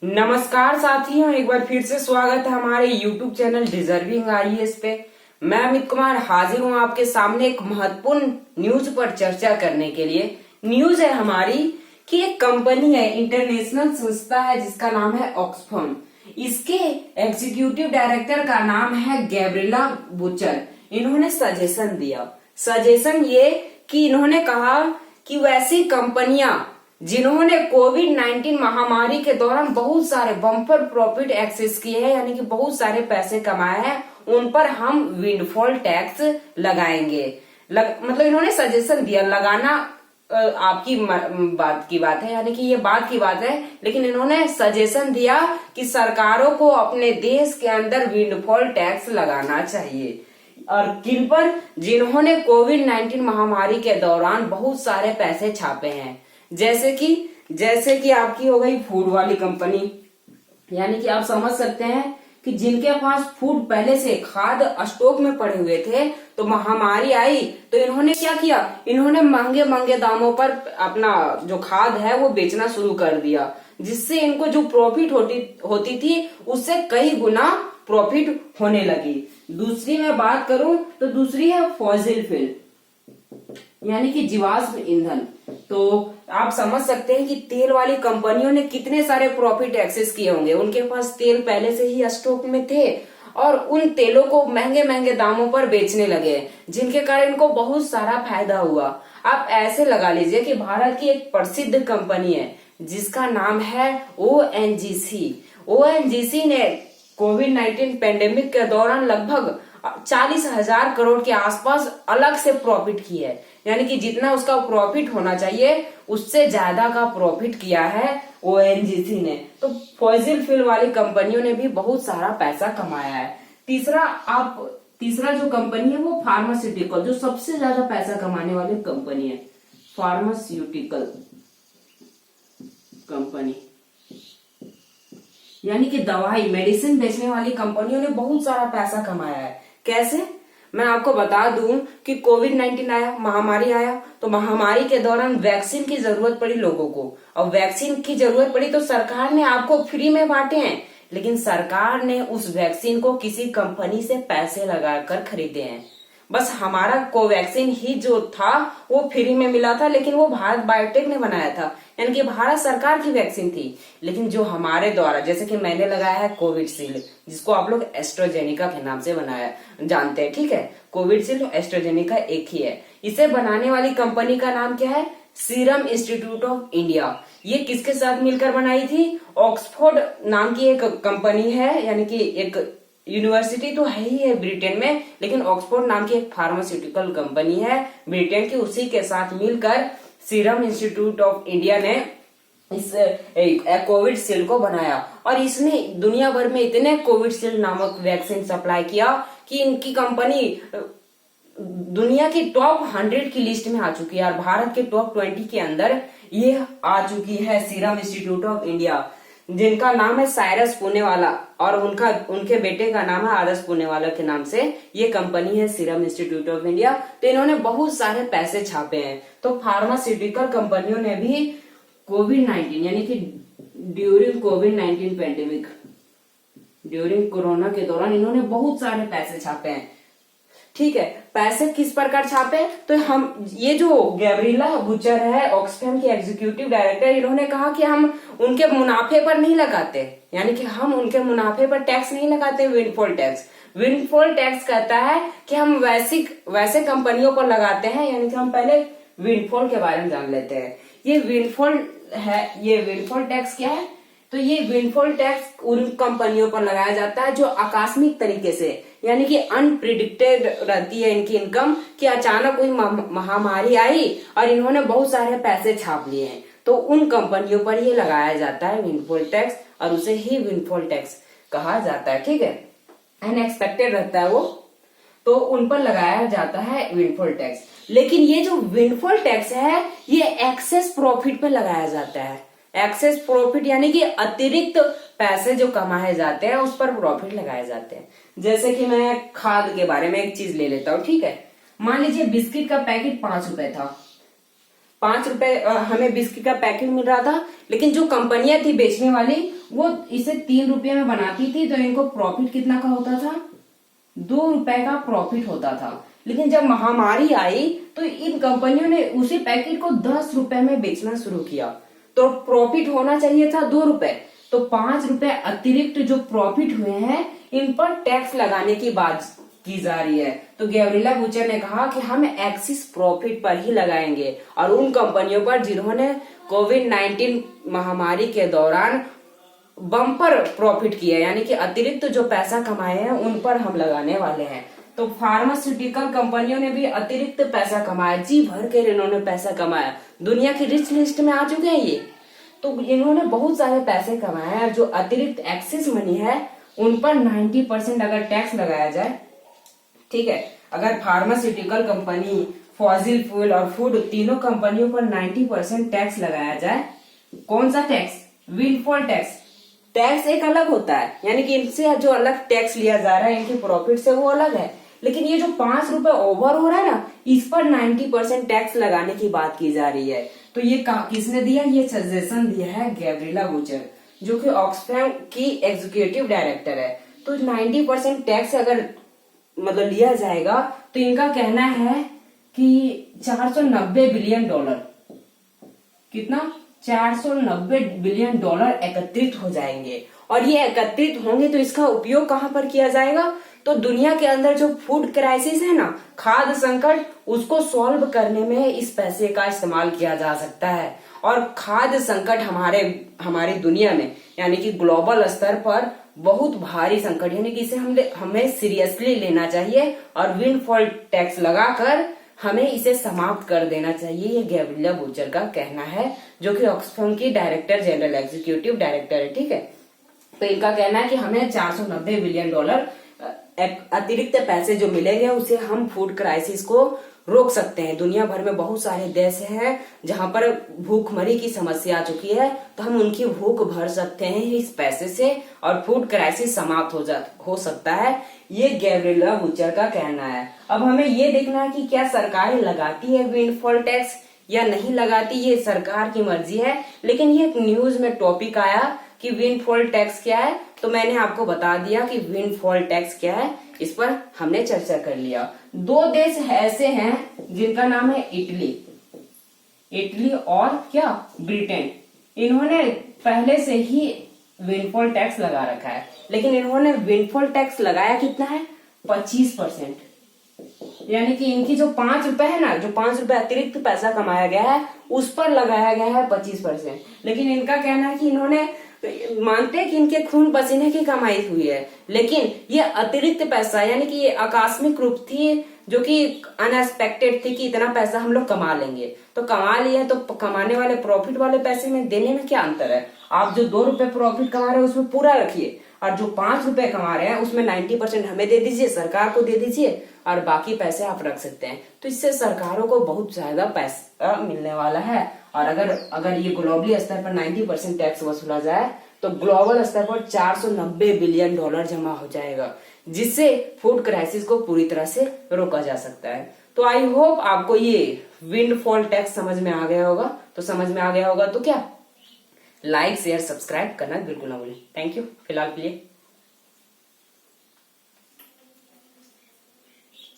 नमस्कार साथियों, एक बार फिर से स्वागत है हमारे YouTube चैनल डिजर्विंग आईएएस पे। मैं अमित कुमार हाजिर हूँ आपके सामने एक महत्वपूर्ण न्यूज पर चर्चा करने के लिए। न्यूज है हमारी कि एक कंपनी है, इंटरनेशनल संस्था है जिसका नाम है ऑक्सफैम। इसके एग्जीक्यूटिव डायरेक्टर का नाम है गैब्रिएला बुचर। इन्होंने सजेशन दिया। सजेशन ये कि इन्होंने कहा कि वैसी कंपनियां जिन्होंने कोविड-19 महामारी के दौरान बहुत सारे बम्पर प्रॉफिट एक्सेस किए हैं, यानी कि बहुत सारे पैसे कमाए हैं, उन पर हम विंडफॉल टैक्स लगाएंगे। मतलब इन्होंने सजेशन दिया। लगाना आपकी बात की बात है, यानी कि ये बात की बात है, लेकिन इन्होंने सजेशन दिया कि सरकारों को अपने देश के अंदर विंडफॉल टैक्स लगाना चाहिए। और किन पर? जिन्होंने कोविड-19 महामारी के दौरान बहुत सारे पैसे छापे हैं। जैसे कि आपकी हो गई फूड वाली कंपनी, यानी कि आप समझ सकते हैं कि जिनके पास फूड पहले से खाद्य स्टॉक में पड़े हुए थे, तो महामारी आई तो इन्होंने क्या किया, इन्होंने महंगे महंगे दामों पर अपना जो खाद है वो बेचना शुरू कर दिया, जिससे इनको जो प्रॉफिट होती थी उससे कई गुना प्रॉफिट होने लगी। दूसरी मैं बात करूं तो दूसरी है फॉसिल फ्यूल, यानी कि जीवाश्म ईंधन। तो आप समझ सकते हैं कि तेल वाली कंपनियों ने कितने सारे प्रॉफिट एक्सेस किए होंगे। उनके पास तेल पहले से ही स्टॉक में थे और उन तेलों को महंगे महंगे दामों पर बेचने लगे, जिनके कारण इनको बहुत सारा फायदा हुआ। आप ऐसे लगा लीजिए कि भारत की एक प्रसिद्ध कंपनी है जिसका नाम है ओएनजीसी। ओएनजीसी ने कोविड-19 पेंडेमिक के दौरान लगभग 40,000 करोड़ के आसपास अलग से प्रॉफिट किया है, यानी कि जितना उसका प्रॉफिट होना चाहिए उससे ज्यादा का प्रॉफिट किया है ओएनजीसी ने। तो फॉसिल फ्यूल वाली कंपनियों ने भी बहुत सारा पैसा कमाया है। तीसरा जो कंपनी है वो फार्मास्यूटिकल, जो सबसे ज्यादा पैसा कमाने वाली कंपनी है, फार्मास्यूटिकल कंपनी, यानी कि दवाई मेडिसिन बेचने वाली कंपनियों ने बहुत सारा पैसा कमाया है। कैसे? मैं आपको बता दूं कि कोविड-19 आया, महामारी आया, तो महामारी के दौरान वैक्सीन की जरूरत पड़ी लोगों को। और वैक्सीन की जरूरत पड़ी तो सरकार ने आपको फ्री में बांटे हैं, लेकिन सरकार ने उस वैक्सीन को किसी कंपनी से पैसे लगाकर खरीदे हैं। बस हमारा कोवैक्सीन ही जो था वो फ्री में मिला था, लेकिन वो भारत बायोटेक ने बनाया था, यानी कि भारत सरकार की वैक्सीन थी। लेकिन जो हमारे द्वारा, जैसे कि मैंने लगाया है कोविशील्ड, जिसको आप लोग एस्ट्राजेनेका के नाम से बनाया जानते हैं, ठीक है। कोविशील्ड और एस्ट्राजेनेका एक ही है। इसे बनाने वाली कंपनी का नाम क्या है? Serum institute of India. ये किसके साथ मिलकर बनाई थी? ऑक्सफोर्ड नाम की एक कंपनी है, यानी कि एक यूनिवर्सिटी तो है ही है ब्रिटेन में, लेकिन ऑक्सफोर्ड नाम की एक फार्मास्यूटिकल कंपनी है ब्रिटेन की, उसी के साथ मिलकर सीरम इंस्टीट्यूट ऑफ इंडिया ने इस कोविशील्ड को बनाया। और इसने दुनिया भर में इतने कोविशील्ड नामक वैक्सीन सप्लाई किया कि इनकी कंपनी दुनिया की टॉप 100 की लिस्ट में आ चुकी है, और भारत के टॉप 20 के अंदर ये आ चुकी है सीरम इंस्टीट्यूट ऑफ इंडिया, जिनका नाम है साइरस पूनेवाला, और उनके बेटे का नाम है आदर्श पूनेवाला के नाम से ये कंपनी है सीरम इंस्टीट्यूट ऑफ इंडिया। तो इन्होंने बहुत सारे पैसे छापे हैं। तो फार्मास्यूटिकल कंपनियों ने भी कोविड-19, यानी कि ड्यूरिंग कोविड-19 पेंडेमिक, ड्यूरिंग कोरोना के दौरान इन्होंने बहुत सारे पैसे छापे हैं, ठीक है। पैसे किस प्रकार छापे? तो हम ये जो गैब्रिएला बुचर है, ऑक्सफैम के एग्जीक्यूटिव डायरेक्टर, इन्होंने कहा कि हम उनके मुनाफे पर नहीं लगाते, यानी कि हम उनके मुनाफे पर टैक्स नहीं लगाते, विंडफॉल टैक्स। विंडफॉल टैक्स कहता है कि हम वैसे कंपनियों पर लगाते हैं, यानी कि हम पहले विंडफॉल के बारे में जान लेते हैं। ये विंडफॉल है, ये विंडफॉल टैक्स क्या है? तो ये विंडफॉल टैक्स उन कंपनियों पर लगाया जाता है जो आकस्मिक तरीके से, यानी कि अनप्रिडिक्टेड रहती है इनकी इनकम, कि अचानक कोई महामारी आई और इन्होंने बहुत सारे पैसे छाप लिए हैं, तो उन कंपनियों पर ये लगाया जाता है विंडफॉल टैक्स, और उसे ही विंडफॉल टैक्स कहा जाता है, ठीक है। अनएक्सपेक्टेड रहता है वो, तो उन पर लगाया जाता है विंडफॉल टैक्स। लेकिन ये जो विंडफॉल टैक्स है ये एक्सेस प्रॉफिट पे लगाया जाता है। एक्सेस प्रॉफिट यानी कि अतिरिक्त पैसे जो कमाए जाते हैं उस पर प्रॉफिट लगाए जाते हैं। जैसे कि मैं खाद के बारे में एक चीज ले लेता हूँ, ठीक है। मान लीजिए बिस्किट का पैकेट 5 रुपए था, 5 रुपए हमें बिस्किट का पैकेट मिल रहा था, लेकिन जो कंपनियां थी बेचने वाली वो इसे 3 रुपए में बनाती थी, तो इनको प्रॉफिट कितना का होता था? 2 रुपए का प्रॉफिट होता था। लेकिन जब महामारी आई तो इन कंपनियों ने उसी पैकेट को 10 रुपए में बेचना शुरू किया, तो प्रॉफिट होना चाहिए था 2 रुपए। तो 5 रुपए अतिरिक्त जो प्रॉफिट हुए हैं इन पर टैक्स लगाने की बात की जा रही है। तो गैब्रिएला बूचर ने कहा कि हम एक्सिस प्रॉफिट पर ही लगाएंगे और उन कंपनियों पर जिन्होंने कोविड-19 महामारी के दौरान बम्पर प्रॉफिट किया, यानी कि अतिरिक्त जो पैसा कमाए हैं उन पर हम लगाने वाले हैं। तो फार्मास्यूटिकल कंपनियों ने भी अतिरिक्त पैसा कमाया, जी भर कर इन्होंने पैसा कमाया, दुनिया की रिच लिस्ट में आ चुके हैं ये। तो इन्होंने बहुत सारे पैसे कमाए हैं। जो अतिरिक्त एक्सेस मनी है उन पर 90% अगर टैक्स लगाया जाए, ठीक है, अगर फार्मास्यूटिकल कंपनी, फॉसिल फ्यूल और फूड तीनों कंपनियों पर 90% टैक्स लगाया जाए। कौन सा टैक्स? Windfall tax. टैक्स एक अलग होता है, यानी कि इनसे जो अलग टैक्स लिया जा रहा है इनकी प्रॉफिट से वो अलग है, लेकिन ये जो 5 रुपए ओवर हो रहा है ना, इस पर 90% टैक्स लगाने की बात की जा रही है। तो ये किसने दिया? ये सजेशन दिया है गैब्रिएला बूचर, जो कि ऑक्सफैम की एग्जीक्यूटिव डायरेक्टर है। तो 90% टैक्स अगर मतलब लिया जाएगा तो इनका कहना है कि 490 बिलियन डॉलर, कितना? 490 बिलियन डॉलर एकत्रित हो जाएंगे। और ये एकत्रित होंगे तो इसका उपयोग कहां पर किया जाएगा? तो दुनिया के अंदर जो फूड क्राइसिस है ना, खाद्य संकट, उसको सॉल्व करने में इस पैसे का इस्तेमाल किया जा सकता है। और खाद्य संकट हमारी दुनिया में, यानी कि ग्लोबल स्तर पर बहुत भारी संकट, यानी कि इसे हमें सीरियसली लेना चाहिए और विंडफॉल टैक्स लगाकर हमें इसे समाप्त कर देना चाहिए। ये गैब्रिएला बूचर का कहना है, जो कि ऑक्सफैम की डायरेक्टर जनरल, एग्जीक्यूटिव डायरेक्टर है, ठीक है। तो इनका कहना है कि हमें 490 बिलियन डॉलर अतिरिक्त पैसे जो मिलेंगे उसे हम फूड क्राइसिस को रोक सकते हैं। दुनिया भर में बहुत सारे देश हैं जहां पर भूखमरी की समस्या आ चुकी है, तो हम उनकी भूख भर सकते हैं इस पैसे से और फूड क्राइसिस समाप्त हो सकता है। ये गैब्रिएला बूचर का कहना है। अब हमें ये देखना है कि क्या सरकारें लगाती है विंडफॉल टैक्स या नहीं लगाती, ये सरकार की मर्जी है। लेकिन ये एक न्यूज में टॉपिक आया कि विंडफॉल टैक्स क्या है, तो मैंने आपको बता दिया कि विंडफॉल टैक्स क्या है, इस पर हमने चर्चा कर लिया। 2 देश ऐसे हैं जिनका नाम है इटली और क्या? ब्रिटेन। इन्होंने पहले से ही विंडफॉल टैक्स लगा रखा है, लेकिन इन्होंने विंडफॉल टैक्स लगाया कितना है? 25%। यानी कि इनकी जो 5 रुपए है ना, जो 5 रुपए अतिरिक्त पैसा कमाया गया है उस पर लगाया गया है 25%। लेकिन इनका कहना है कि इन्होंने मानते हैं कि इनके खून पसीने की कमाई हुई है, लेकिन ये अतिरिक्त पैसा, यानी कि ये आकस्मिक रूप थी, जो कि अनएक्सपेक्टेड थी कि इतना पैसा हम लोग कमा लेंगे। तो कमा लिए, तो कमाने वाले प्रॉफिट वाले पैसे में देने में क्या अंतर है? आप जो 2 रुपए प्रॉफिट कमा रहे हैं उसमें पूरा रखिए, और जो 5 रुपए कमा रहे हैं उसमें 90% हमें दे दीजिए, सरकार को दे दीजिए, और बाकी पैसे आप रख सकते हैं। तो इससे सरकारों को बहुत ज्यादा पैसा मिलने वाला है। और अगर ये ग्लोबली स्तर पर 90% टैक्स वसूला जाए तो ग्लोबल स्तर पर 490 बिलियन डॉलर जमा हो जाएगा, जिससे फूड क्राइसिस को पूरी तरह से रोका जा सकता है। तो आई होप आपको ये विंडफॉल टैक्स समझ में आ गया होगा। तो समझ में आ गया होगा तो क्या, लाइक शेयर सब्सक्राइब करना बिल्कुल ना भूलें। थैंक यू फिलहाल के लिए।